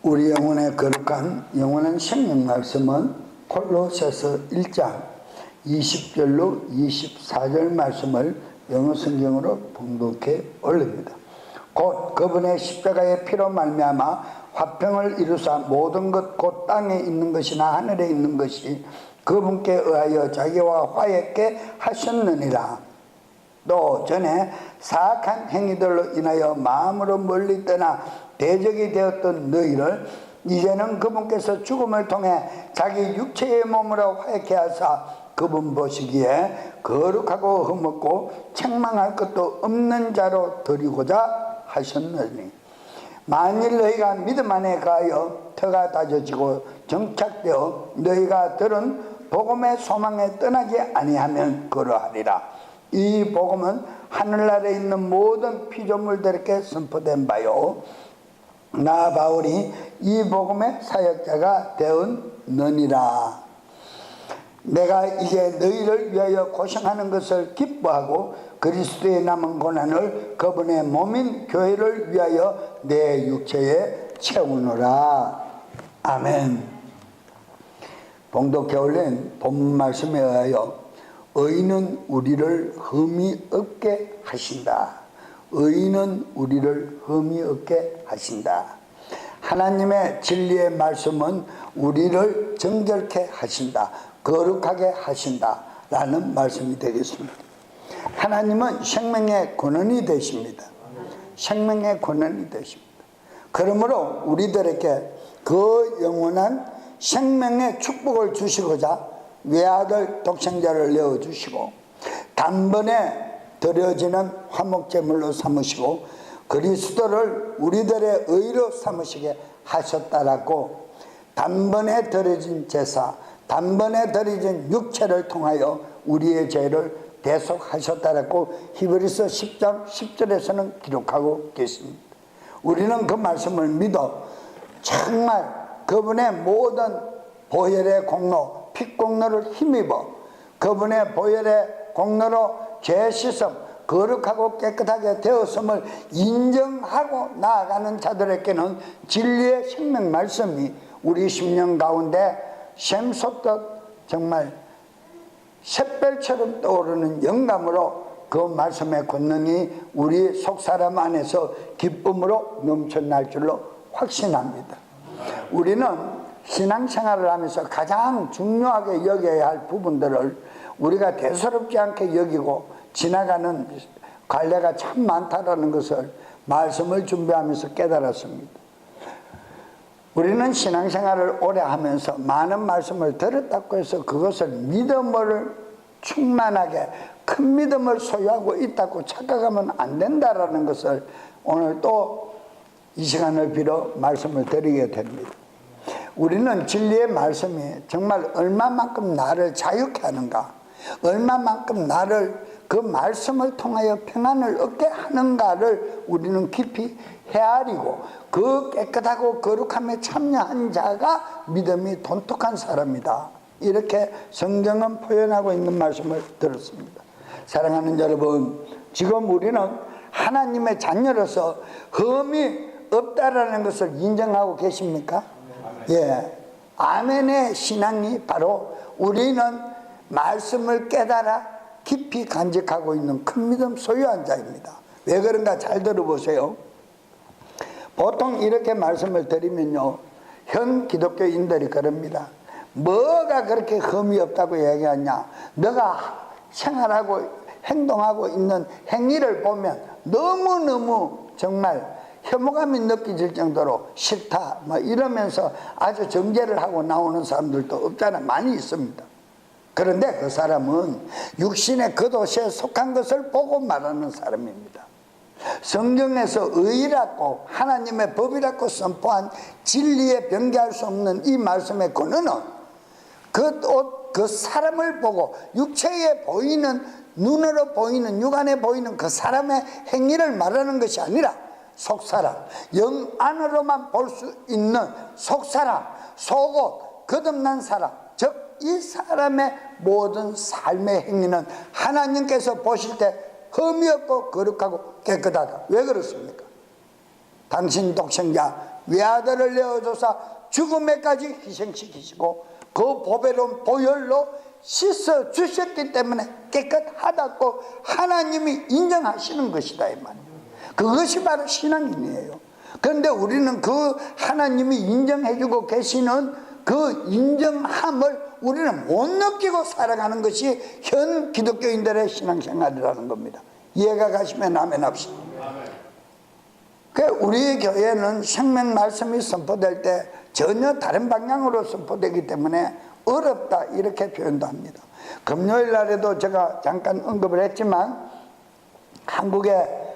우리 영혼의 거룩한 영원한 생명 말씀은 콜로새서 1장 20절로 24절 말씀을 영어 성경으로 봉독해 올립니다. 곧 그분의 십자가의 피로 말미암아 화평을 이루사 모든 것 곧 땅에 있는 것이나 하늘에 있는 것이 그분께 의하여 자기와 화해케 하셨느니라. 또 전에 사악한 행위들로 인하여 마음으로 멀리 떠나 대적이 되었던 너희를 이제는 그분께서 죽음을 통해 자기 육체의 몸으로 화해케 하사 그분 보시기에 거룩하고 흠없고 책망할 것도 없는 자로 드리고자 하셨느니, 만일 너희가 믿음 안에 가하여 터가 다져지고 정착되어 너희가 들은 복음의 소망에 떠나지 아니하면 그러하리라. 이 복음은 하늘나라에 있는 모든 피조물들에게 선포된 바요, 나 바울이 이 복음의 사역자가 되었느니라. 내가 이제 너희를 위하여 고생하는 것을 기뻐하고 그리스도의 남은 고난을 그분의 몸인 교회를 위하여 내 육체에 채우노라. 아멘. 봉독해 올린 본문 말씀에 의하여 의인은 우리를 흠이 없게 하신다. 의인은 우리를 흠이 없게 하신다. 하나님의 진리의 말씀은 우리를 정결케 하신다. 거룩하게 하신다 라는 말씀이 되겠습니다. 하나님은 생명의 근원이 되십니다. 생명의 근원이 되십니다. 그러므로 우리들에게 그 영원한 생명의 축복을 주시고자 외아들 독생자를 내어주시고 단번에 드려지는 화목제물로 삼으시고 그리스도를 우리들의 의로 삼으시게 하셨다라고, 단번에 드려진 제사, 단번에 드려진 육체를 통하여 우리의 죄를 대속하셨다라고 히브리서 10장 10절에서는 기록하고 계십니다. 우리는 그 말씀을 믿어 정말 그분의 모든 보혈의 공로, 핏공로를 힘입어 그분의 보혈의 공로로 죄 씻음, 거룩하고 깨끗하게 되었음을 인정하고 나아가는 자들에게는 진리의 생명 말씀이 우리 심령 가운데 샘솟듯 정말 샛별처럼 떠오르는 영감으로 그 말씀의 권능이 우리 속사람 안에서 기쁨으로 넘쳐날 줄로 확신합니다. 우리는 신앙생활을 하면서 가장 중요하게 여겨야 할 부분들을 우리가 대수롭지 않게 여기고 지나가는 관례가 참 많다라는 것을 말씀을 준비하면서 깨달았습니다. 우리는 신앙생활을 오래 하면서 많은 말씀을 들었다고 해서 그것을 믿음을 충만하게 큰 믿음을 소유하고 있다고 착각하면 안 된다라는 것을 오늘 또 이 시간을 빌어 말씀을 드리게 됩니다. 우리는 진리의 말씀이 정말 얼마만큼 나를 자유케 하는가, 얼마만큼 나를 그 말씀을 통하여 평안을 얻게 하는가를 우리는 깊이 헤아리고 그 깨끗하고 거룩함에 참여한 자가 믿음이 돈독한 사람이다, 이렇게 성경은 표현하고 있는 말씀을 들었습니다. 사랑하는 여러분, 지금 우리는 하나님의 자녀로서 흠이 없다라는 것을 인정하고 계십니까? 예, 아멘의 신앙이 바로 우리는 말씀을 깨달아 깊이 간직하고 있는 큰 믿음 소유한 자입니다. 왜 그런가 잘 들어보세요. 보통 이렇게 말씀을 드리면요, 현 기독교인들이 그럽니다. 뭐가 그렇게 흠이 없다고 얘기하냐, 너가 생활하고 행동하고 있는 행위를 보면 너무너무 정말 혐오감이 느껴질 정도로 싫다 뭐 이러면서 아주 정죄를 하고 나오는 사람들도 없잖아, 많이 있습니다. 그런데 그 사람은 육신의 겉옷에 속한 것을 보고 말하는 사람입니다. 성경에서 의라고 하나님의 법이라고 선포한 진리에 변개할 수 없는 이 말씀의 근원은 그 옷, 그 사람을 보고 육체에 보이는, 눈으로 보이는, 육안에 보이는 그 사람의 행위를 말하는 것이 아니라 속사람, 영 안으로만 볼 수 있는 속사람, 속옷, 거듭난 사람, 즉 이 사람의 모든 삶의 행위는 하나님께서 보실 때 흠이 없고 거룩하고 깨끗하다. 왜 그렇습니까? 당신 독생자 외아들을 내어줘서 죽음에까지 희생시키시고 그 보배로운 보혈로 씻어 주셨기 때문에 깨끗하다고 하나님이 인정하시는 것이다 이 말이에요. 그것이 바로 신앙인이에요. 그런데 우리는 그 하나님이 인정해주고 계시는 그 인정함을 우리는 못 느끼고 살아가는 것이 현 기독교인들의 신앙생활이라는 겁니다. 이해가 가시면 아멘 합시다. 우리 교회는 생명 말씀이 선포될 때 전혀 다른 방향으로 선포되기 때문에 어렵다 이렇게 표현도 합니다. 금요일 날에도 제가 잠깐 언급을 했지만 한국에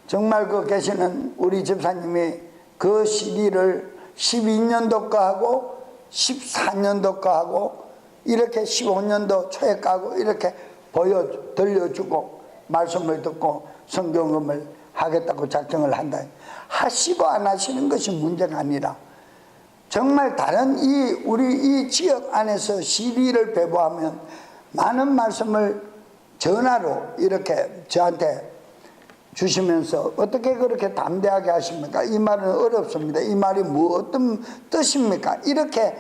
정말 그 계시는 우리 집사님이 그 CD를 12년도 거 하고 14년도 거 하고 이렇게 15년도 초에 까고 이렇게 들려주고 말씀을 듣고 성경음을 하겠다고 작정을 한다. 하시고 안 하시는 것이 문제가 아니라 정말 다른 우리 이 지역 안에서 CD를 배부하면 많은 말씀을 전화로 이렇게 저한테 주시면서 어떻게 그렇게 담대하게 하십니까? 이 말은 어렵습니다. 이 말이 어떤 뜻입니까? 이렇게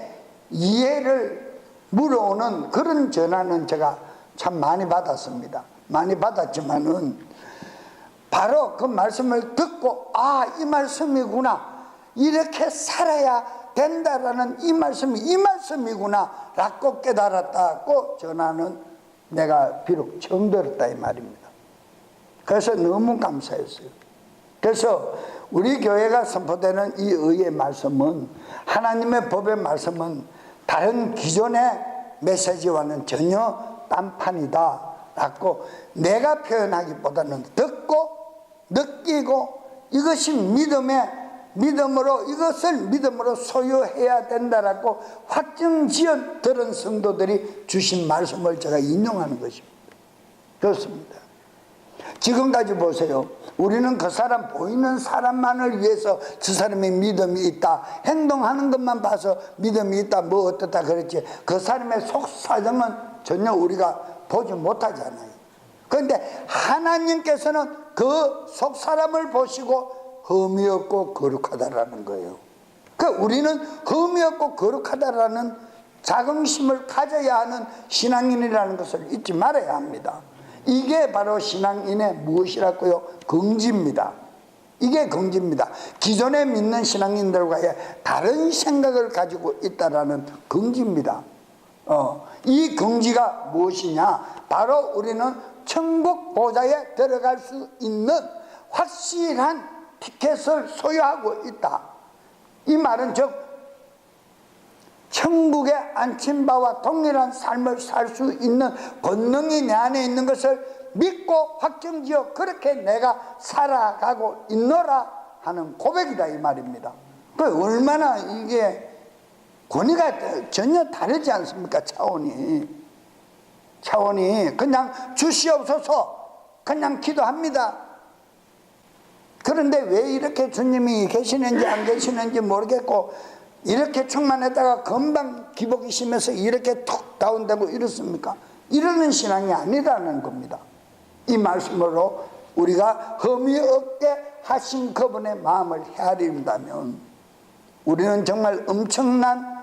이해를 물어오는 그런 전화는 제가 참 많이 받았습니다. 많이 받았지만은 바로 그 말씀을 듣고 이 말씀이구나, 이렇게 살아야 된다라는 이 말씀이구나 라고 깨달았다고 전하는 내가 비록 처음 들었다 이 말입니다. 그래서 너무 감사했어요. 그래서 우리 교회가 선포되는 이 의의 말씀은, 하나님의 법의 말씀은 다른 기존의 메시지와는 전혀 딴판이다 라고 내가 표현하기보다는 듣고 느끼고 이것이 믿음으로 이것을 믿음으로 소유해야 된다라고 확증지어 들은 성도들이 주신 말씀을 제가 인용하는 것입니다. 그렇습니다. 지금까지 보세요. 우리는 그 사람, 보이는 사람만을 위해서 저 사람의 믿음이 있다, 행동하는 것만 봐서 믿음이 있다, 뭐 어떻다 그랬지, 그 사람의 속사정은 전혀 우리가 보지 못하잖아요. 그런데 하나님께서는 그 속사람을 보시고 흠이 없고 거룩하다라는 거예요. 우리는 흠이 없고 거룩하다라는 자긍심을 가져야 하는 신앙인이라는 것을 잊지 말아야 합니다. 이게 바로 신앙인의 무엇이라고요? 긍지입니다. 이게 긍지입니다. 기존에 믿는 신앙인들과의 다른 생각을 가지고 있다라는 긍지입니다. 이 긍지가 무엇이냐? 바로 우리는 천국 보좌에 들어갈 수 있는 확실한 티켓을 소유하고 있다. 이 말은 즉 천국에 앉힌 바와 동일한 삶을 살 수 있는 권능이 내 안에 있는 것을 믿고 확정지어 그렇게 내가 살아가고 있노라 하는 고백이다 이 말입니다. 얼마나 이게 권위가 전혀 다르지 않습니까? 차원이 그냥 주시옵소서 그냥 기도합니다. 그런데 왜 이렇게 주님이 계시는지 안 계시는지 모르겠고 이렇게 충만했다가 금방 기복이 심해서 이렇게 툭 다운되고 이렇습니까? 이러는 신앙이 아니라는 겁니다. 이 말씀으로 우리가 흠이 없게 하신 그분의 마음을 헤아린다면 우리는 정말 엄청난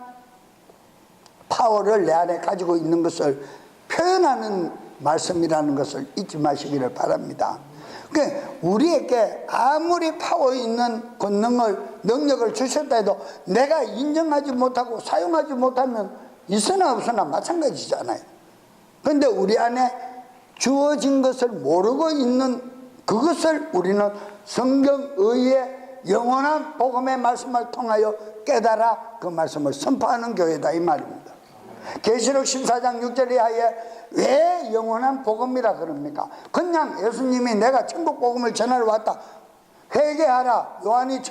파워를 내 안에 가지고 있는 것을 표현하는 말씀이라는 것을 잊지 마시기를 바랍니다. 그러니까 우리에게 아무리 파워 있는 권능을, 능력을 주셨다 해도 내가 인정하지 못하고 사용하지 못하면 있으나 없으나 마찬가지잖아요. 그런데 우리 안에 주어진 것을 모르고 있는 그것을 우리는 성경의의 영원한 복음의 말씀을 통하여 깨달아 그 말씀을 선포하는 교회다 이 말입니다. 계시록 14장 6절 이하에 왜 영원한 복음이라 그럽니까? 그냥 예수님이 내가 천국 복음을 전하러 왔다, 회개하라, 요한이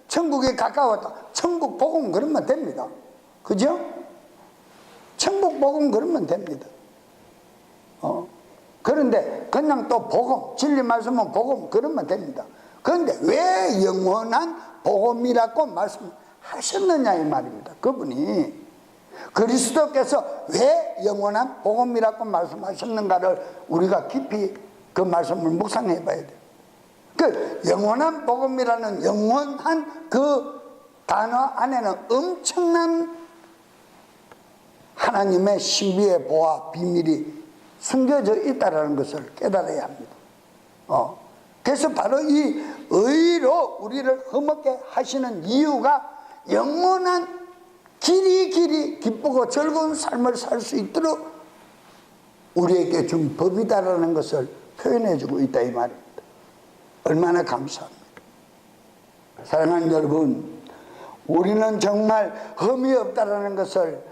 천국에 가까웠다, 천국 복음 그러면 됩니다. 그죠? 천국 복음 그러면 됩니다. 그런데 그냥 또 복음, 진리 말씀은 복음 그러면 됩니다. 그런데 왜 영원한 복음이라고 말씀하셨느냐 이 말입니다. 그분이 그리스도께서 왜 영원한 복음이라고 말씀하셨는가를 우리가 깊이 그 말씀을 묵상해 봐야 돼요. 그 영원한 복음이라는 영원한 그 단어 안에는 엄청난 하나님의 신비의 보화, 비밀이 숨겨져 있다는 것을 깨달아야 합니다. 그래서 바로 이 의로 우리를 흠없게 하시는 이유가 영원한 길이 기쁘고 즐거운 삶을 살 수 있도록 우리에게 준 법이다라는 것을 표현해주고 있다 이 말입니다. 얼마나 감사합니다. 사랑하는 여러분, 우리는 정말 흠이 없다라는 것을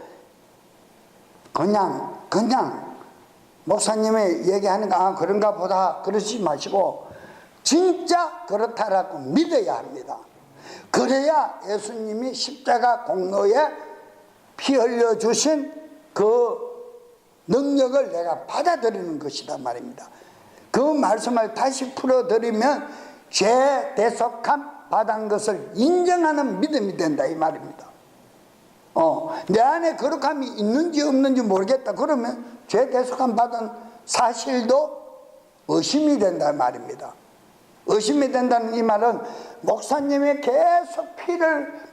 그냥 목사님이 얘기하는 거 그런가 보다 그러지 마시고 진짜 그렇다라고 믿어야 합니다. 그래야 예수님이 십자가 공로에 피 흘려 주신 그 능력을 내가 받아들이는 것이다 말입니다. 그 말씀을 다시 풀어드리면 죄 대속함 받은 것을 인정하는 믿음이 된다 이 말입니다. 내 안에 거룩함이 있는지 없는지 모르겠다 그러면 죄 대속함 받은 사실도 의심이 된다 말입니다. 의심이 된다는 이 말은 목사님이 계속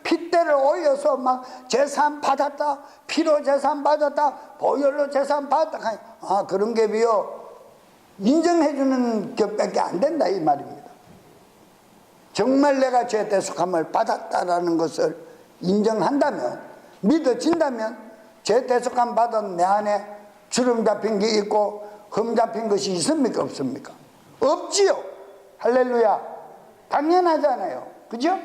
핏대를 올려서 막 재산 받았다, 피로 재산 받았다, 보혈로 재산 받았다, 그런 게 비요 인정해주는 것밖에 안 된다 이 말입니다. 정말 내가 죄 대속함을 받았다라는 것을 인정한다면, 믿어진다면 죄 대속함 받은 내 안에 주름 잡힌 게 있고 흠 잡힌 것이 있습니까 없습니까? 없지요. 할렐루야. 당연하잖아요. 그죠?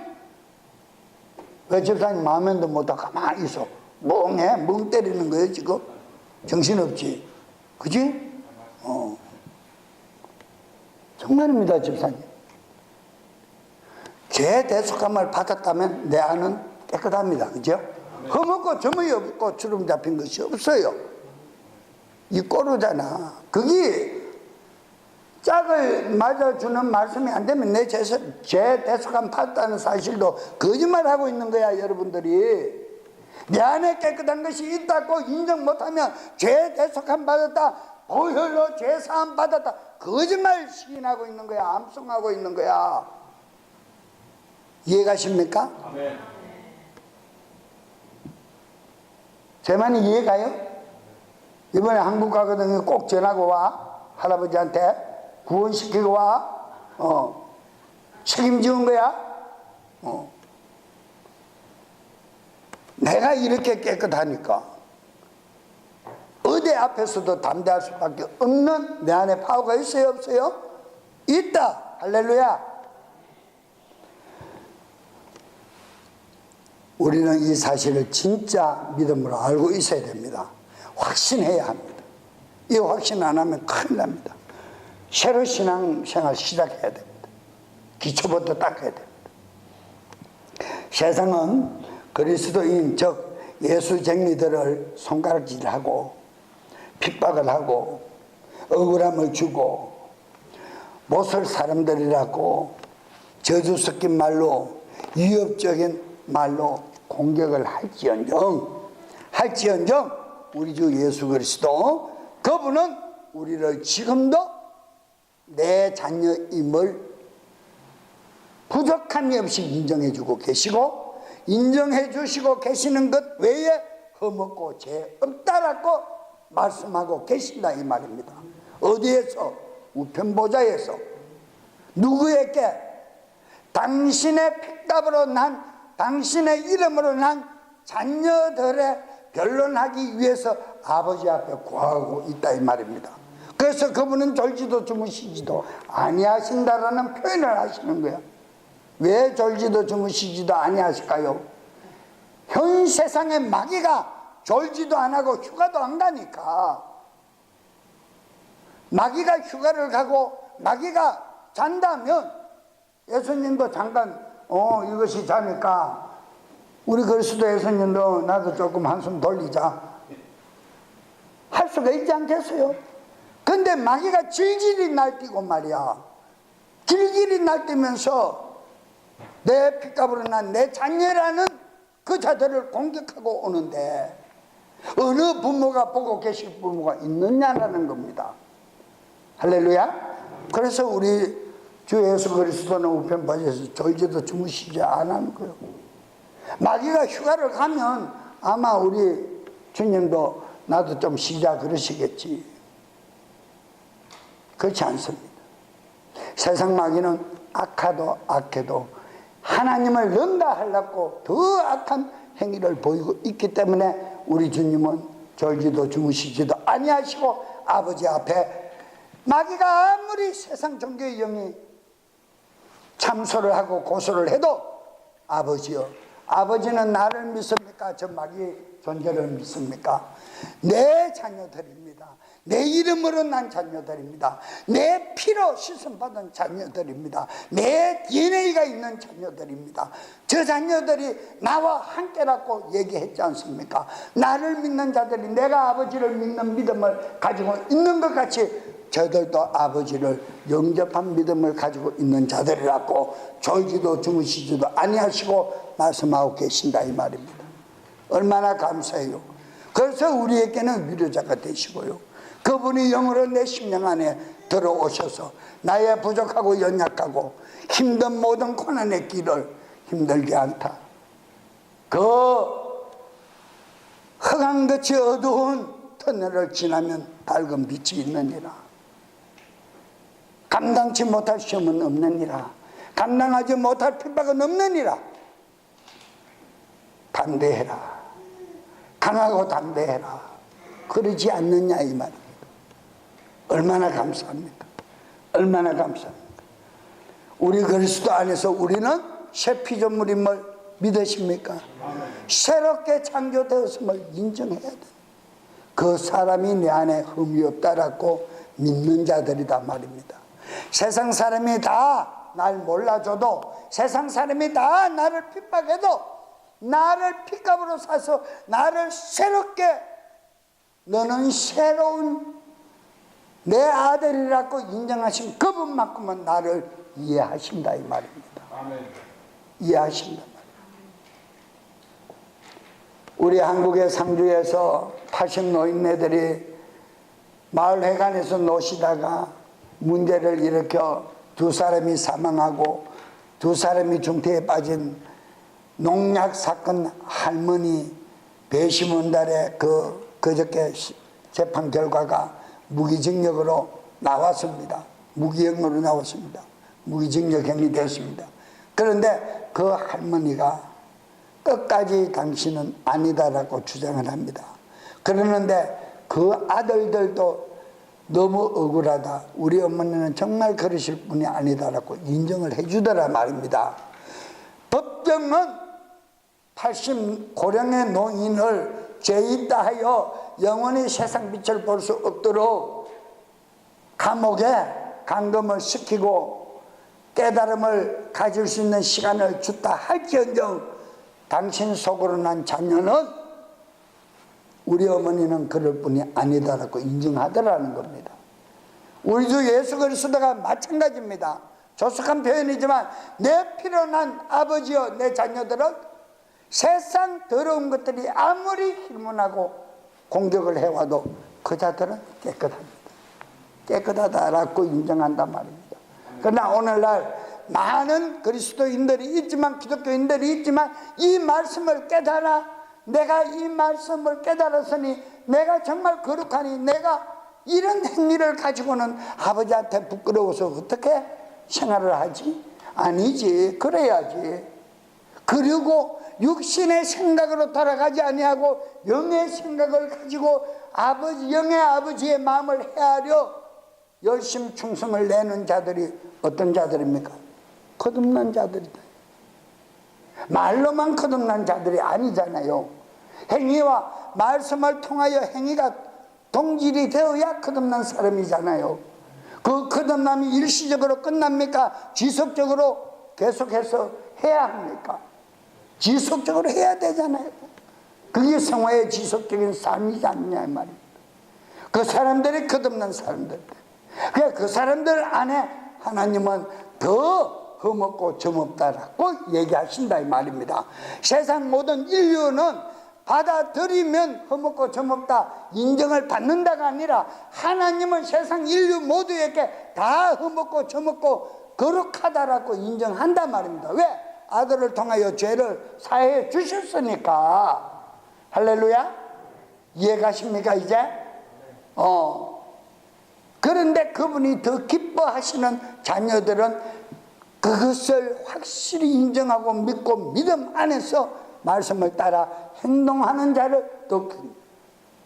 왜 집사님 마음에도 못하고 가만히 있어? 멍해? 멍 때리는 거예요 지금? 정신없지? 그지? 정말입니다 집사님. 죄 대속함을 받았다면 내 안은 깨끗합니다. 그죠? 흠없고 점이 없고 주름 잡힌 것이 없어요. 이 꼬르잖아. 그게 짝을 맞아주는 말씀이 안 되면 내 죄 대속함 받았다는 사실도 거짓말하고 있는 거야 여러분들이. 내 안에 깨끗한 것이 있다고 인정 못하면 죄 대속함 받았다, 보혈로 죄 사함 받았다, 거짓말 시인하고 있는 거야. 암송하고 있는 거야. 이해가십니까? 아멘. 제 말이 이해가요? 이번에 한국 가거든요. 꼭 전하고 와. 할아버지한테 구원시키고 와. 책임지는 거야. 내가 이렇게 깨끗하니까 어디 앞에서도 담대할 수밖에 없는 내 안에 파워가 있어요 없어요? 있다. 할렐루야. 우리는 이 사실을 진짜 믿음으로 알고 있어야 됩니다. 확신해야 합니다. 이 확신 안 하면 큰일 납니다. 새로 신앙생활 시작해야 됩니다. 기초부터 닦아야 됩니다. 세상은 그리스도인 즉 예수쟁이들을 손가락질하고 핍박을 하고 억울함을 주고 못할 사람들이라고 저주 섞인 말로 위협적인 말로 공격을 할지언정 우리 주 예수 그리스도 그분은 우리를 지금도 내 자녀임을 부족함이 없이 인정해주고 계시고 인정해주시고 계시는 것 외에 흠없고 죄 없다라고 말씀하고 계신다 이 말입니다. 어디에서? 우편보좌에서. 누구에게? 당신의 핏값으로 난, 당신의 이름으로 난 자녀들의 변론하기 위해서 아버지 앞에 구하고 있다 이 말입니다. 그래서 그분은 졸지도 주무시지도 아니하신다라는 표현을 하시는 거야. 왜 졸지도 주무시지도 아니하실까요? 현 세상의 마귀가 졸지도 안 하고 휴가도 안 가니까. 마귀가 휴가를 가고 마귀가 잔다면 예수님도 잠깐 이것이 자니까 우리 그리스도 예수님도 나도 조금 한숨 돌리자 할 수가 있지 않겠어요? 근데 마귀가 질질이 날뛰고 말이야. 질질이 날뛰면서 내 핏값으로 난 내 자녀라는 그 자들을 공격하고 오는데 어느 부모가 보고 계실 부모가 있느냐라는 겁니다. 할렐루야. 그래서 우리 주 예수 그리스도는 우편바지에서 졸지도 주무시지 않은 거예요. 마귀가 휴가를 가면 아마 우리 주님도 나도 좀 쉬자 그러시겠지. 그렇지 않습니다. 세상 마귀는 악하도 악해도 하나님을 능가하려고 더 악한 행위를 보이고 있기 때문에 우리 주님은 졸지도 주무시지도 아니하시고 아버지 앞에 마귀가 아무리 세상 종교의 영이 참소를 하고 고소를 해도 아버지요, 아버지는 나를 믿습니까? 저 마귀의 존재를 믿습니까? 내 자녀들입니다. 내 이름으로 난 자녀들입니다. 내 피로 씻음받은 자녀들입니다. 내 DNA가 있는 자녀들입니다. 저 자녀들이 나와 함께라고 얘기했지 않습니까? 나를 믿는 자들이 내가 아버지를 믿는 믿음을 가지고 있는 것 같이 저들도 아버지를 영접한 믿음을 가지고 있는 자들이라고 졸지도 주무시지도 아니하시고 말씀하고 계신다 이 말입니다. 얼마나 감사해요. 그래서 우리에게는 위로자가 되시고요, 그분이 영으로 내 심령 안에 들어오셔서 나의 부족하고 연약하고 힘든 모든 고난의 길을 힘들게 않다. 그 흑암같이 어두운 터널을 지나면 밝은 빛이 있느니라. 감당치 못할 시험은 없느니라. 감당하지 못할 핍박은 없느니라. 담대해라. 강하고 담대해라. 그러지 않느냐 이 말입니다. 얼마나 감사합니까? 얼마나 감사합니까? 우리 그리스도 안에서 우리는 새 피조물임을 믿으십니까? 새롭게 창조되었음을 인정해야 돼. 그 사람이 내 안에 흠이 없다라고 믿는 자들이다 말입니다. 세상 사람이 다 날 몰라줘도, 세상 사람이 다 나를 핍박해도, 나를 핏값으로 사서 나를 새롭게, 너는 새로운 내 아들이라고 인정하신 그분만큼은 나를 이해하신다 이 말입니다. 아멘. 이해하신다 말입니다. 우리 한국의 상주에서 80 노인네들이 마을회관에서 노시다가 문제를 일으켜 두 사람이 사망하고 두 사람이 중태에 빠진 농약 사건 할머니 배심원달의 그저께 재판 결과가 무기징역으로 나왔습니다. 무기형으로 나왔습니다. 무기징역형이 됐습니다. 그런데 그 할머니가 끝까지 당신은 아니다라고 주장을 합니다. 그러는데 그 아들들도 너무 억울하다, 우리 어머니는 정말 그러실 분이 아니다라고 인정을 해주더라 말입니다. 법정은 80 고령의 노인을 죄있다 하여 영원히 세상 빛을 볼 수 없도록 감옥에 감금을 시키고 깨달음을 가질 수 있는 시간을 줬다 할지언정 당신 속으로 난 자녀는, 우리 어머니는 그럴 분이 아니다라고 인정하더라는 겁니다. 우리 주 예수 그리스도가 마찬가지입니다. 조속한 표현이지만 내 피로 난 아버지여 내 자녀들은 세상 더러운 것들이 아무리 힐문하고 공격을 해와도 그 자들은 깨끗합니다. 깨끗하다라고 인정한단 말입니다. 그러나 오늘날 많은 그리스도인들이 있지만, 기독교인들이 있지만 이 말씀을 깨달아, 내가 이 말씀을 깨달았으니 내가 정말 거룩하니 내가 이런 행위를 가지고는 아버지한테 부끄러워서 어떻게 생활을 하지? 아니지, 그래야지. 그리고 육신의 생각으로 돌아가지 아니하고 영의 생각을 가지고 영의 아버지의 마음을 헤아려 열심 충성을 내는 자들이 어떤 자들입니까? 거듭난 자들이다. 말로만 거듭난 자들이 아니잖아요. 행위와 말씀을 통하여 행위가 동질이 되어야 거듭난 사람이잖아요. 그 거듭남이 일시적으로 끝납니까? 지속적으로 계속해서 해야 합니까? 지속적으로 해야 되잖아요. 그게 성화의 지속적인 삶이지 않느냐 이 말입니다. 그 사람들이 거듭난 사람들, 그 사람들 안에 하나님은 더 흠없고 점없다라고 얘기하신다 이 말입니다. 세상 모든 인류는 받아들이면 흠없고 점없다 인정을 받는다가 아니라 하나님은 세상 인류 모두에게 다 흠없고 점없고 거룩하다라고 인정한단 말입니다. 왜? 아들을 통하여 죄를 사해 주셨으니까. 할렐루야. 이해가십니까 이제? 그런데 그분이 더 기뻐하시는 자녀들은 그것을 확실히 인정하고 믿고 믿음 안에서 말씀을 따라 행동하는 자를 또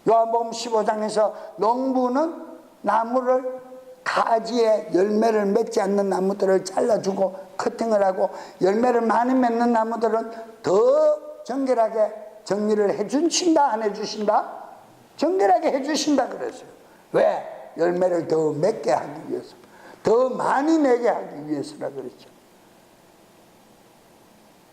요한복음 15장에서 농부는 나무를 가지에 열매를 맺지 않는 나무들을 잘라주고 커팅을 하고 열매를 많이 맺는 나무들은 더 정결하게 정리를 해주신다 안 해주신다? 정결하게 해주신다 그랬어요. 왜? 열매를 더 맺게 하기 위해서, 더 많이 내게 하기 위해서라 그랬죠.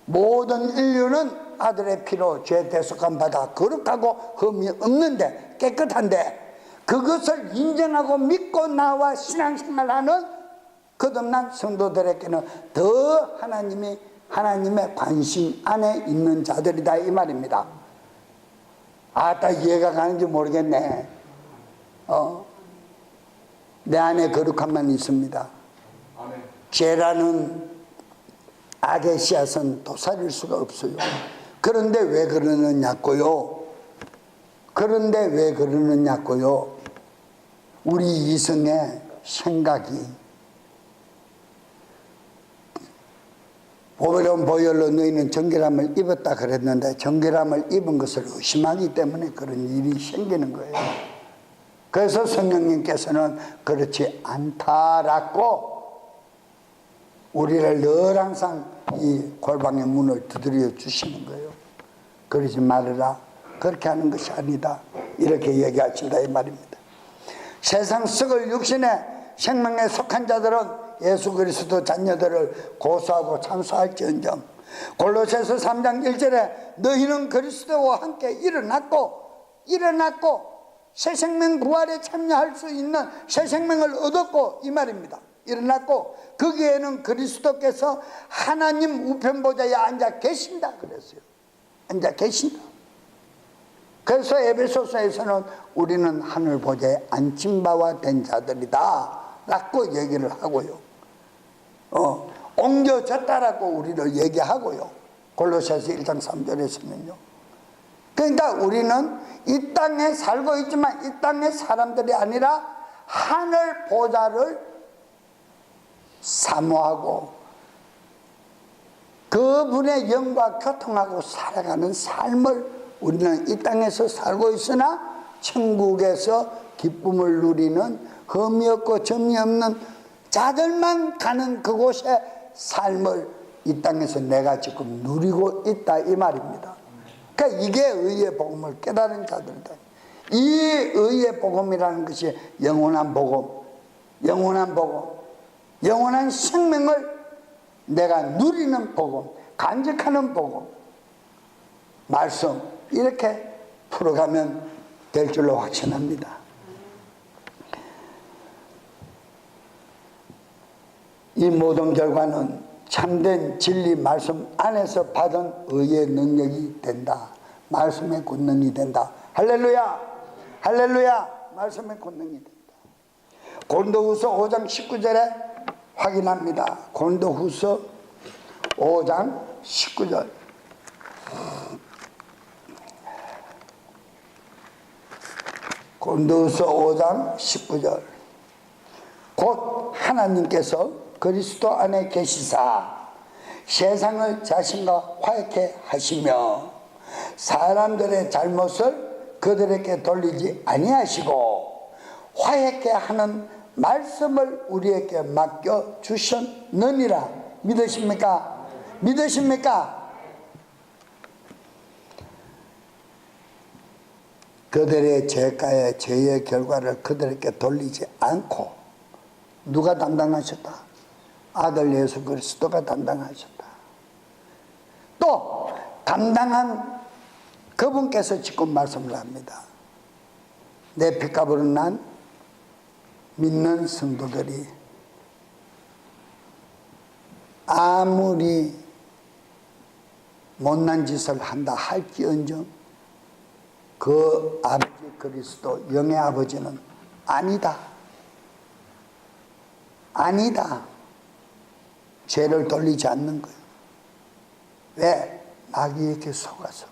모든 인류는 아들의 피로 죄 대속함 받아 거룩하고 흠이 없는데 깨끗한데 그것을 인정하고 믿고 나와 신앙생활하는 거듭난 성도들에게는 더 하나님의 관심 안에 있는 자들이다 이 말입니다. 아따 이해가 가는지 모르겠네. 내 안에 거룩함만 있습니다. 죄라는 악의 씨앗은 도살일 수가 없어요. 그런데 왜 그러느냐고요? 그런데 왜 그러느냐고요? 우리 이성의 생각이 보혈은 보혈로 너희는 정결함을 입었다 그랬는데 정결함을 입은 것을 의심하기 때문에 그런 일이 생기는 거예요. 그래서 성령님께서는 그렇지 않다라고 우리를 늘 항상 이 골방의 문을 두드려 주시는 거예요. 그러지 말아라. 그렇게 하는 것이 아니다. 이렇게 얘기하신다 이 말입니다. 세상 썩을 육신의 생명에 속한 자들은 예수 그리스도 자녀들을 고소하고 참소할지언정 골로새서 3장 1절에 너희는 그리스도와 함께 일어났고 새 생명 부활에 참여할 수 있는 새 생명을 얻었고 이 말입니다. 일어났고 거기에는 그리스도께서 하나님 우편보좌에 앉아 계신다 그랬어요. 앉아 계신다. 그래서 에베소서에서는 우리는 하늘 보좌에 앉힌 바와 된 자들이다 라고 얘기를 하고요. 옮겨졌다라고 우리를 얘기하고요. 골로새서 1장 3절에서는요. 그러니까 우리는 이 땅에 살고 있지만 이 땅의 사람들이 아니라 하늘 보좌를 사모하고 그분의 영과 교통하고 살아가는 삶을 우리는 이 땅에서 살고 있으나 천국에서 기쁨을 누리는 흠이 없고 점이 없는 자들만 가는 그곳의 삶을 이 땅에서 내가 지금 누리고 있다 이 말입니다. 그러니까 이게 의의 복음을 깨달은 자들이다. 이 의의 복음이라는 것이 영원한 복음, 영원한 생명을 내가 누리는 복음, 간직하는 복음, 말씀 이렇게 풀어가면 될 줄로 확신합니다. 이 모든 결과는 참된 진리 말씀 안에서 받은 의의 능력이 된다. 말씀의 권능이 된다. 할렐루야! 할렐루야! 말씀의 권능이 된다. 고린도후서 5장 19절에 확인합니다. 고린도후서 5장 19절. 고린도후서 5장 19절. 곧 하나님께서 그리스도 안에 계시사 세상을 자신과 화해케 하시며 사람들의 잘못을 그들에게 돌리지 아니하시고 화해케 하는 말씀을 우리에게 맡겨 주셨느니라. 믿으십니까? 믿으십니까? 그들의 죄가의 죄의 결과를 그들에게 돌리지 않고 누가 담당하셨다? 아들 예수 그리스도가 담당하셨다. 또 담당한 그분께서 지금 말씀을 합니다. 내 핏값으로 난 믿는 성도들이 아무리 못난 짓을 한다 할지언정 그 아버지 그리스도 영의 아버지는 아니다. 아니다. 죄를 돌리지 않는 거예요. 왜? 마귀에게 속아서,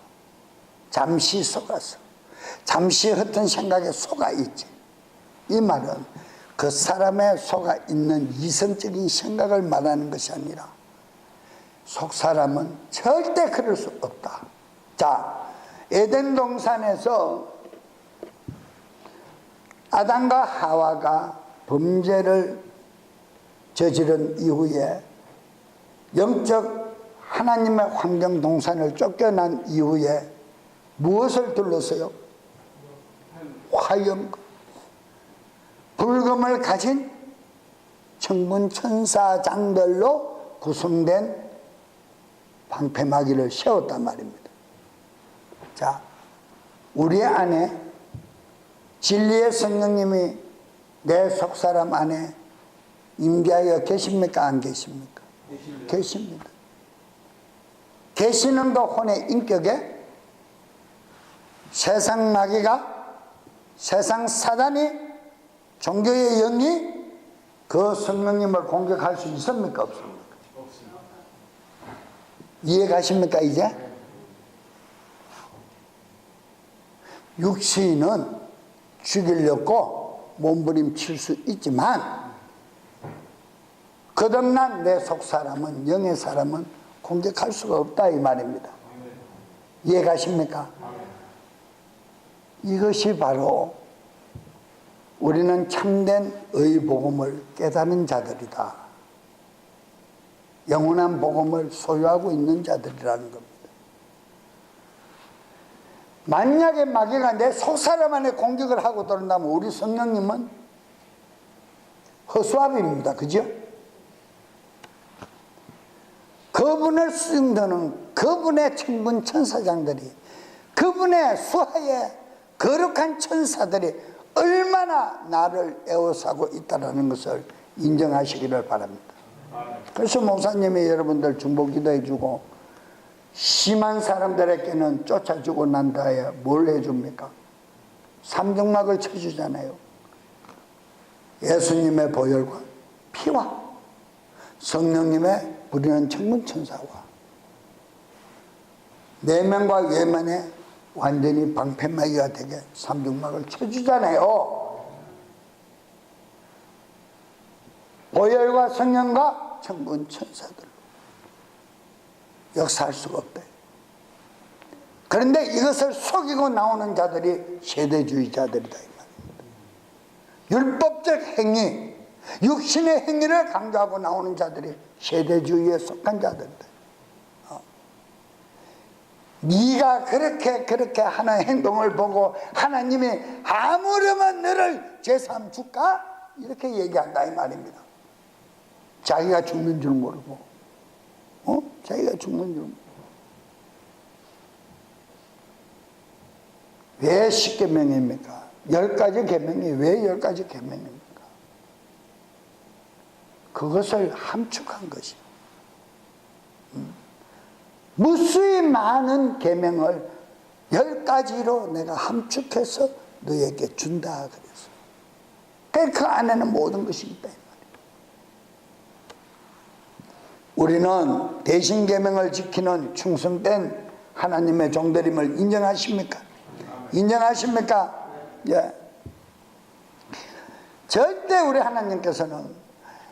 잠시 속아서, 잠시 흩은 생각에 속아 있지. 이 말은 그 사람의 속아 있는 이성적인 생각을 말하는 것이 아니라 속 사람은 절대 그럴 수 없다. 자, 에덴 동산에서 아담과 하와가 범죄를 저지른 이후에 영적 하나님의 환경 동산을 쫓겨난 이후에 무엇을 둘렀어요? 화염, 불금을 가진 천군천사장들로 구성된 방패막이를 세웠단 말입니다. 자, 우리 안에 진리의 성령님이 내 속사람 안에 임재하여 계십니까? 안 계십니까? 계십니다. 계시는 그 혼의 인격에 세상 마귀가, 세상 사단이, 종교의 영이 그 성령님을 공격할 수 있습니까? 없습니까? 이해 가십니까 이제? 육신은 죽이려고 몸부림칠 수 있지만 거듭난 내 속사람은, 영의 사람은 공격할 수가 없다 이 말입니다. 이해 가십니까? 이것이 바로 우리는 참된 의복음을 깨달은 자들이다. 영원한 복음을 소유하고 있는 자들이라는 겁니다. 만약에 마귀가 내 속사람 안에 공격을 하고 들어온다면 우리 성령님은 허수아비입니다. 그죠? 그분을 수용되는 그분의 천군 천사장들이, 그분의 수하의 거룩한 천사들이 얼마나 나를 애워싸고 있다는 것을 인정하시기를 바랍니다. 그래서 목사님이 여러분들 중보기도 해주고 심한 사람들에게는 쫓아주고 난 다음에 뭘 해줍니까? 삼중막을 쳐주잖아요. 예수님의 보혈과 피와 성령님의 부리는 천군천사와 내면과 외면에 완전히 방패막이가 되게 삼중막을 쳐주잖아요. 보혈과 성령과 천군천사들로 역사할 수가 없다. 그런데 이것을 속이고 나오는 자들이 세대주의자들이다 이 말입니다. 율법적 행위, 육신의 행위를 강조하고 나오는 자들이 세대주의에 속한 자들이다. 네가 그렇게 하는 행동을 보고 하나님이 아무려면 너를 제삼 줄까? 이렇게 얘기한다 이 말입니다. 자기가 죽는 줄 모르고, 자기가 죽는 줄 모르고. 왜 10계명입니까? 10가지 계명이 왜 10가지 계명입니까? 그것을 함축한 것이요. 무수히 많은 계명을 10가지로 내가 함축해서 너에게 준다 그래서. 그 안에는 모든 것이 있다. 우리는 대신계명을 지키는 충성된 하나님의 종들임을 인정하십니까? 인정하십니까? 예. 절대 우리 하나님께서는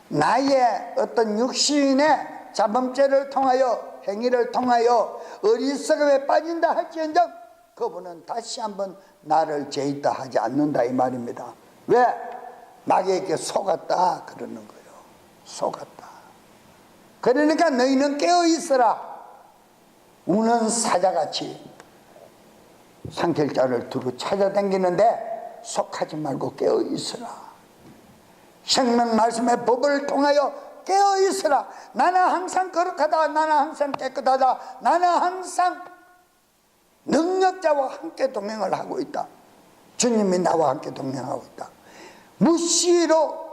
나의 어떤 육신의 자범죄를 통하여, 행위를 통하여 어리석음에 빠진다 할지언정 그분은 다시 한번 나를 죄있다 하지 않는다 이 말입니다. 왜? 마귀에게 속았다 그러는 거예요. 속았다. 그러니까 너희는 깨어있어라. 우는 사자같이 상kel자를 두루 찾아다니는데 속하지 말고 깨어있어라. 생명 말씀의 법을 통하여 깨어있으라. 나는 항상 거룩하다. 나는 항상 깨끗하다. 나는 항상 능력자와 함께 동행을 하고 있다. 주님이 나와 함께 동행하고 있다. 무시로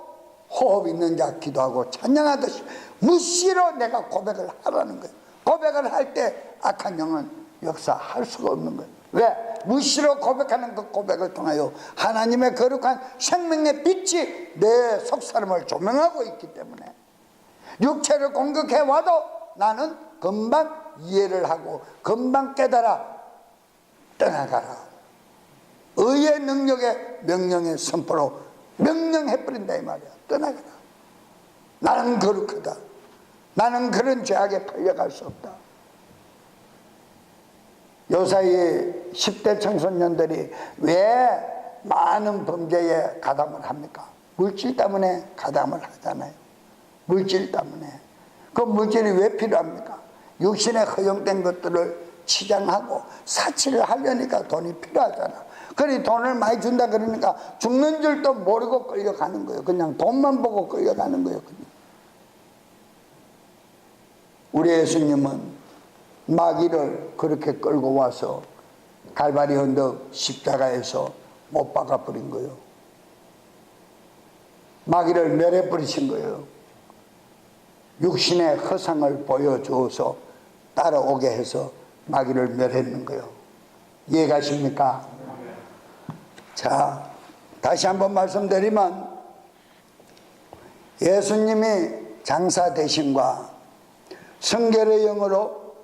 호흡 있는 자 기도하고 찬양하듯이 무시로 내가 고백을 하라는 거예요. 고백을 할 때 악한 영은 역사할 수가 없는 거예요. 왜? 무시로 고백하는 그 고백을 통하여 하나님의 거룩한 생명의 빛이 내 속사람을 조명하고 있기 때문에 육체를 공격해 와도 나는 금방 이해를 하고 금방 깨달아 떠나가라. 의의 능력의 명령의 선포로 명령해버린다 이 말이야. 떠나가라. 나는 거룩하다. 나는 그런 죄악에 팔려갈 수 없다. 요사이 10대 청소년들이 왜 많은 범죄에 가담을 합니까? 물질 때문에 가담을 하잖아요. 물질 때문에. 그 물질이 왜 필요합니까? 육신에 허용된 것들을 치장하고 사치를 하려니까 돈이 필요하잖아. 그러니 돈을 많이 준다 그러니까 죽는 줄도 모르고 끌려가는 거예요. 그냥 돈만 보고 끌려가는 거예요. 그냥. 우리 예수님은 마귀를 그렇게 끌고 와서 갈바리 언덕 십자가에서 못 박아 버린 거예요. 마귀를 멸해 버리신 거예요. 육신의 허상을 보여주어서 따라오게 해서 마귀를 멸했는 거예요. 이해가십니까? 자, 다시 한번 말씀드리면 예수님이 장사 되심과 성결의 영으로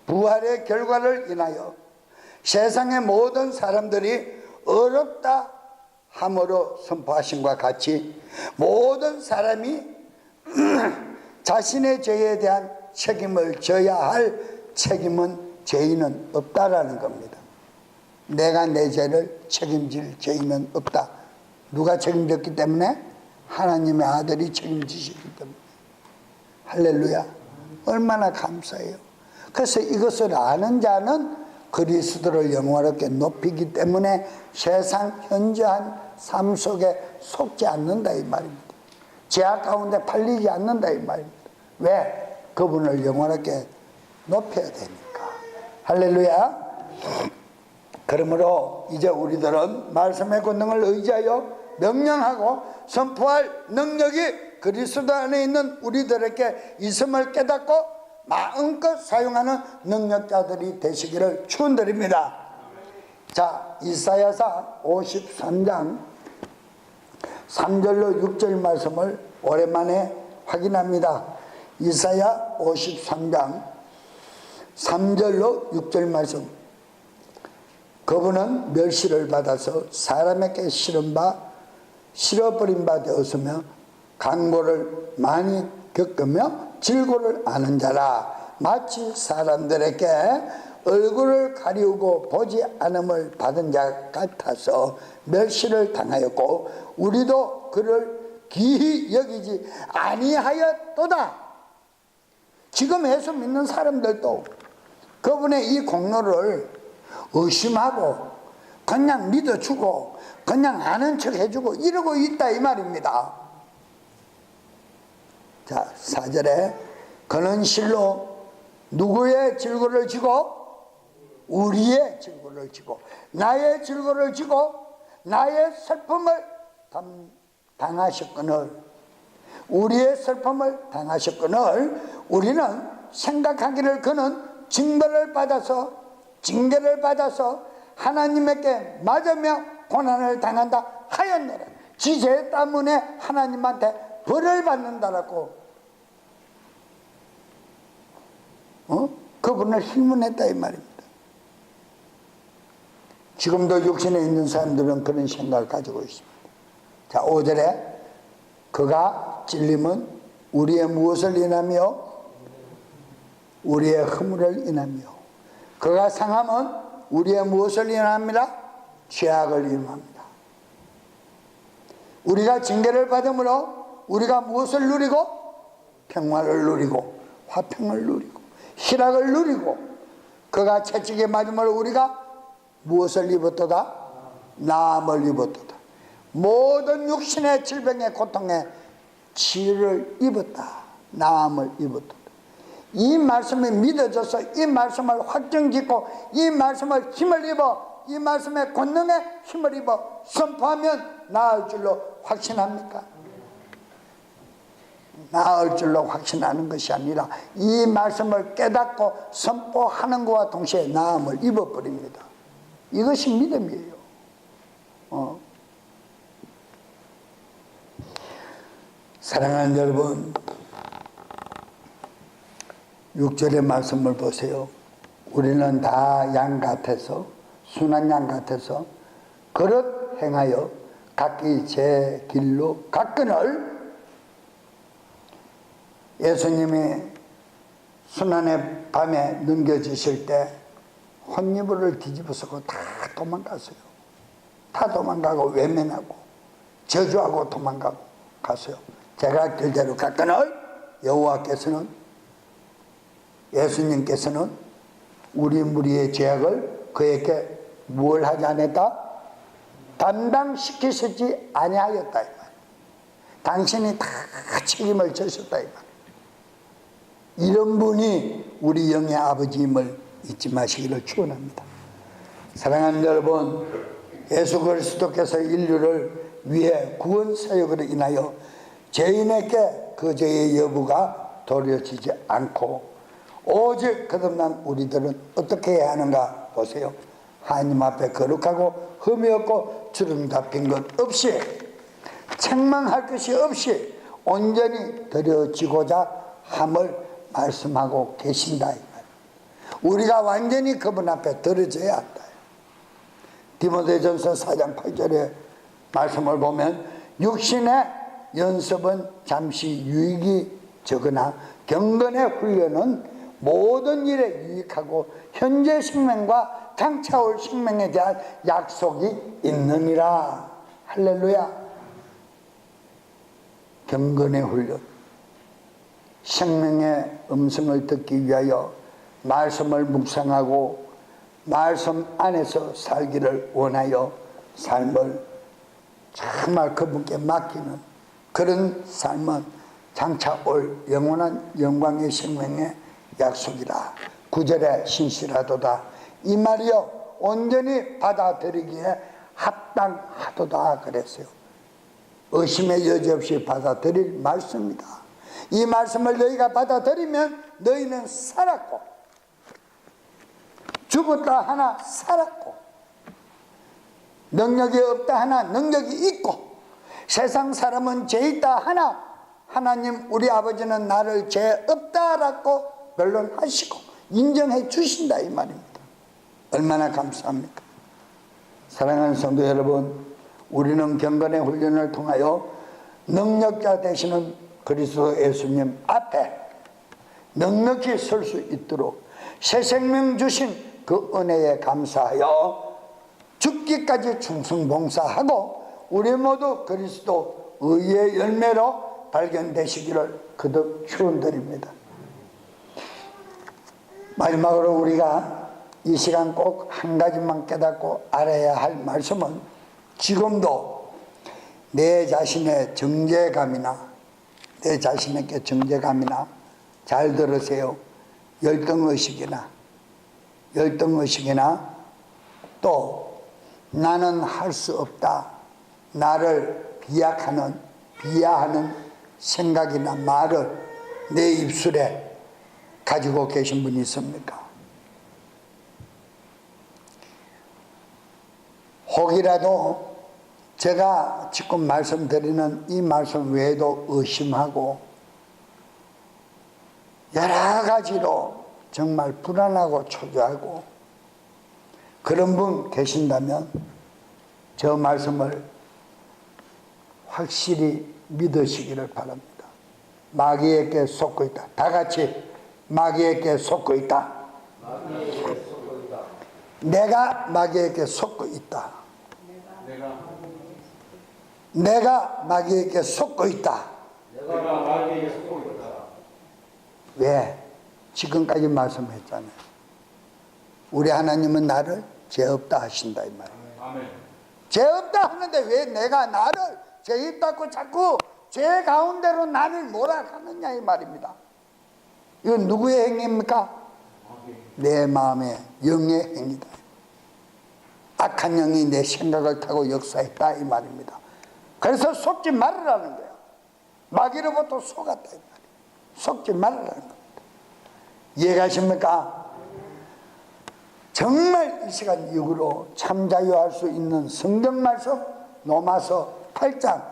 부활의 결과를 인하여 세상의 모든 사람들이 어렵다 함으로 선포하심과 같이 모든 사람이 자신의 죄에 대한 책임을 져야 할 책임은 죄인은 없다라는 겁니다. 내가 내 죄를 책임질 죄인은 없다. 누가 책임졌기 때문에? 하나님의 아들이 책임지시기 때문에. 할렐루야. 얼마나 감사해요. 그래서 이것을 아는 자는 그리스도를 영원하게 높이기 때문에 세상 현저한 삶 속에 속지 않는다 이 말입니다. 죄악 가운데 팔리지 않는다 이 말입니다. 왜? 그분을 영원하게 높여야 되니까. 할렐루야. 그러므로 이제 우리들은 말씀의 권능을 의지하여 명령하고 선포할 능력이 그리스도 안에 있는 우리들에게 있음을 깨닫고 마음껏 사용하는 능력자들이 되시기를 축원드립니다. 자, 이사야서 53장 3절로 6절 말씀을 오랜만에 확인합니다. 이사야 53장 3절로 6절 말씀. 그분은 멸시를 받아서 사람에게 실어버린 바 되었으며 강보를 많이 겪으며 질고를 아는 자라. 마치 사람들에게 얼굴을 가리우고 보지 않음을 받은 자 같아서 멸시를 당하였고 우리도 그를 기히 여기지 아니하였도다. 지금 예수 믿는 사람들도 그분의 이 공로를 의심하고 그냥 믿어주고 그냥 아는 척 해주고 이러고 있다 이 말입니다. 자, 4절에 그는 실로 누구의 질고를 지고 우리의 질고를 지고 나의 질고를 지고 나의 슬픔을 당하셨거늘 우리의 슬픔을 당하셨거늘 우리는 생각하기를 그는 징벌을 받아서 하나님에게 맞으며 고난을 당한다 하였노라. 지 죄 때문에 하나님한테 벌을 받는다라고 그분을 힐문했다 이 말입니다. 지금도 육신에 있는 사람들은 그런 생각을 가지고 있습니다. 자, 5절에 그가 찔림은 우리의 무엇을 인하며 우리의 허물을 인하며 그가 상함은 우리의 무엇을 인합니다? 죄악을 인합니다. 우리가 징계를 받음으로 우리가 무엇을 누리고? 평화를 누리고 화평을 누리고 희락을 누리고 그가 채찍에 맞음으로 우리가 무엇을 입었도다? 나음을 입었도다. 모든 육신의 질병의 고통에 치유를 입었다. 나음을 입었도다. 이 말씀이 믿어져서 이 말씀을 확정짓고 이 말씀을 힘을 입어 이 말씀의 권능에 힘을 입어 선포하면 나을 줄로 확신합니까? 나을 줄로 확신하는 것이 아니라 이 말씀을 깨닫고 선포하는 것과 동시에 나음을 입어버립니다. 이것이 믿음이에요. 사랑하는 여러분, 6절의 말씀을 보세요. 우리는 다 양 같아서, 순한 양 같아서 그릇 행하여 각기 제 길로 갔거늘. 예수님이 순환의 밤에 넘겨지실 때 혼이불을 뒤집어쓰고 다 도망갔어요. 다 도망가고 외면하고 저주하고 도망가고 갔어요. 제가 길대로 갔거늘 여호와께서는, 예수님께서는 우리 무리의 죄악을 그에게 뭘 하지 않았다? 담당시키시지 아니하였다 이 말. 당신이 다 책임을 졌었다 이 말. 이런 분이 우리 영의 아버지임을 잊지 마시기를 축원합니다. 사랑하는 여러분, 예수 그리스도께서 인류를 위해 구원 사역으로 인하여 죄인에게 그 죄의 여부가 도려지지 않고 오직 거듭난 우리들은 어떻게 해야 하는가 보세요. 하나님 앞에 거룩하고 흠이 없고 주름 잡힌 것 없이, 책망할 것이 없이 온전히 드려지고자 함을 말씀하고 계신다 이 말. 우리가 완전히 그분 앞에 드려져야 한다. 디모데전서 4장 8절의 말씀을 보면 육신의 연습은 잠시 유익이 적으나 경건의 훈련은 모든 일에 유익하고 현재 생명과 장차올 생명에 대한 약속이 있느니라. 할렐루야. 경건의 훈련, 생명의 음성을 듣기 위하여 말씀을 묵상하고 말씀 안에서 살기를 원하여 삶을 정말 그분께 맡기는 그런 삶은 장차 올 영원한 영광의 생명의 약속이라. 9절에 신실하도다 이 말이요 온전히 받아들이기에 합당하도다 그랬어요. 의심의 여지 없이 받아들일 말씀입니다. 이 말씀을 너희가 받아들이면 너희는 살았고, 죽었다 하나 살았고, 능력이 없다 하나 능력이 있고, 세상 사람은 죄 있다 하나 하나님 우리 아버지는 나를 죄 없다라고 변론하시고 인정해 주신다 이 말입니다. 얼마나 감사합니까? 사랑하는 성도 여러분, 우리는 경건의 훈련을 통하여 능력자 되시는 그리스도 예수님 앞에 넉넉히 설 수 있도록 새 생명 주신 그 은혜에 감사하여 죽기까지 충성봉사하고 우리 모두 그리스도 의의 열매로 발견되시기를 거듭 축원드립니다. 마지막으로 우리가 이 시간 꼭 한 가지만 깨닫고 알아야 할 말씀은, 지금도 내 자신의 정죄감이나 내 자신에게 정죄감이나, 잘 들으세요, 열등의식이나 또 나는 할 수 없다, 나를 비하하는 생각이나 말을 내 입술에 가지고 계신 분이 있습니까? 혹이라도 제가 지금 말씀드리는 이 말씀 외에도 의심하고 여러 가지로 정말 불안하고 초조하고 그런 분 계신다면 저 말씀을 확실히 믿으시기를 바랍니다. 마귀에게 속고 있다. 다 같이 마귀에게 속고 있다. 내가 마귀에게 속고 있다. 내가 마귀에게 속고 있다. 왜? 지금까지 말씀했잖아요. 우리 하나님은 나를 죄 없다 하신다 이 말이에요. 죄 없다 하는데 왜 내가 나를 죄 있다고 자꾸 죄 가운데로 나를 몰아가느냐 이 말입니다. 이건 누구의 행위입니까? 내 마음의 영의 행위다. 악한 영이 내 생각을 타고 역사했다 이 말입니다. 그래서 속지 말으라는 거예요. 마귀로부터 속았다 이 말이에요. 속지 말으라는 겁니다. 이해가십니까? 정말 이 시간 이후로 참 자유할 수 있는 성경 말씀, 로마서 8장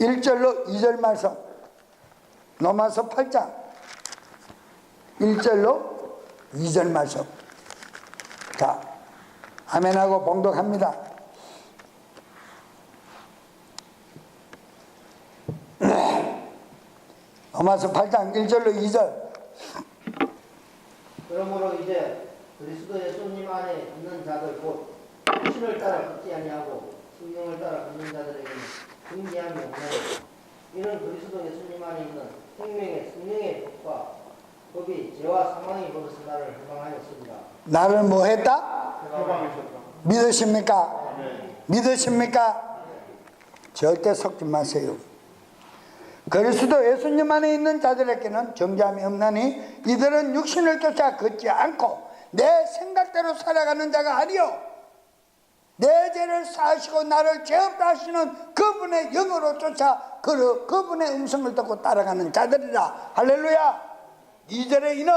1절로 2절 말씀, 로마서 8장 1절로 2절 말씀. 자, 아멘하고 봉독합니다. 로마서 8장 1절로 2절. 그러므로 이제 그리스도 예수님 안에 있는 자들 곧 신을 따라 걷지 아니하고 성령을 따라 걷는 자들에게는 존귀함이 없나니 이는 그리스도 예수님 안에 있는 생명의 성령의 법과 법이 죄와 사망의 법에서 나를 해방하였습니다. 나를 뭐 했다? 믿으십니까? 믿으십니까? 절대 속지 마세요. 그리스도 예수님 안에 있는 자들에게는 정죄함이 없나니 이들은 육신을 쫓아 걷지 않고 내 생각대로 살아가는 자가 아니요 내 죄를 사하시고 나를 죄 없다 하시는 그분의 영으로 쫓아 그분의 음성을 듣고 따라가는 자들이라. 할렐루야. 2절에 이는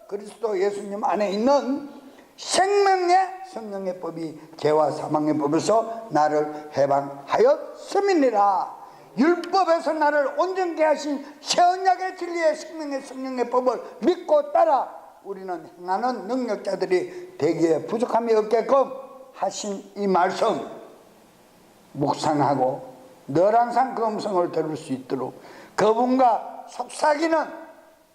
그리스도 예수님 안에 있는 생명의 성령의 법이 죄와 사망의 법에서 나를 해방하였음이니라. 율법에서 나를 온전케 하신 새 언약의 진리의 생명의 성령의 법을 믿고 따라 우리는 행하는 능력자들이 되기에 부족함이 없게끔 하신 이 말씀 묵상하고 늘 항상 그 음성을 들을 수 있도록 그분과 속삭이는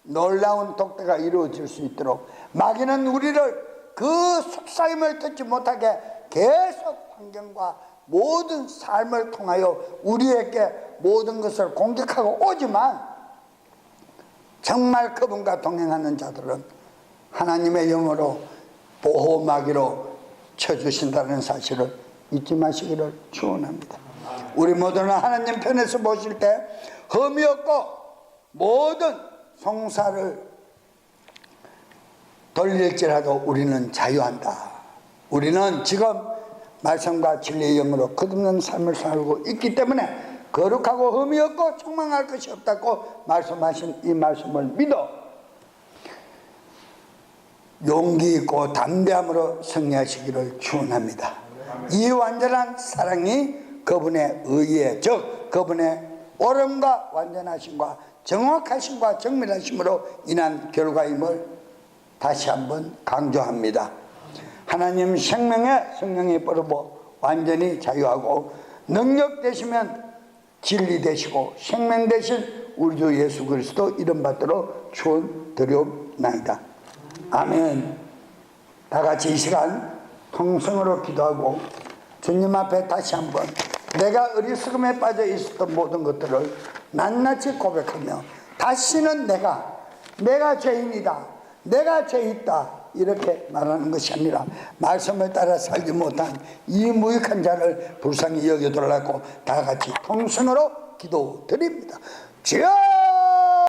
놀라운 독대가 이루어질 수 있도록 마귀는 우리를 그 속삭임을 듣지 못하게 계속 환경과 모든 삶을 통하여 우리에게 모든 것을 공격하고 오지만 정말 그분과 동행하는 자들은 하나님의 영으로 보호막이로 쳐주신다는 사실을 잊지 마시기를 축원합니다. 우리 모두는 하나님 편에서 보실 때 흠이 없고 모든 송사를 돌릴지라도 우리는 자유한다. 우리는 지금 말씀과 진리의 영으로 거듭난 삶을 살고 있기 때문에 거룩하고 흠이 없고 책망할 것이 없다고 말씀하신 이 말씀을 믿어 용기 있고 담대함으로 승리하시기를 축원합니다. 이 완전한 사랑이 그분의 의에 즉 그분의 옳음과 완전하심과 정확하심과 정밀하심으로 인한 결과임을 다시 한번 강조합니다. 하나님 생명의 성령의 뿌리고 완전히 자유하고 능력 되시면 진리 되시고 생명 되신 우리 주 예수 그리스도 이름 받들어 축원드리옵나이다. 아멘. 다 같이 이 시간 통성으로 기도하고 주님 앞에 다시 한번 내가 어리석음에 빠져 있었던 모든 것들을 낱낱이 고백하며 다시는 내가 죄인이다, 내가 죄 있다 이렇게 말하는 것이 아니라 말씀을 따라 살지 못한 이 무익한 자를 불쌍히 여겨달라고 다 같이 통성으로 기도드립니다. 주여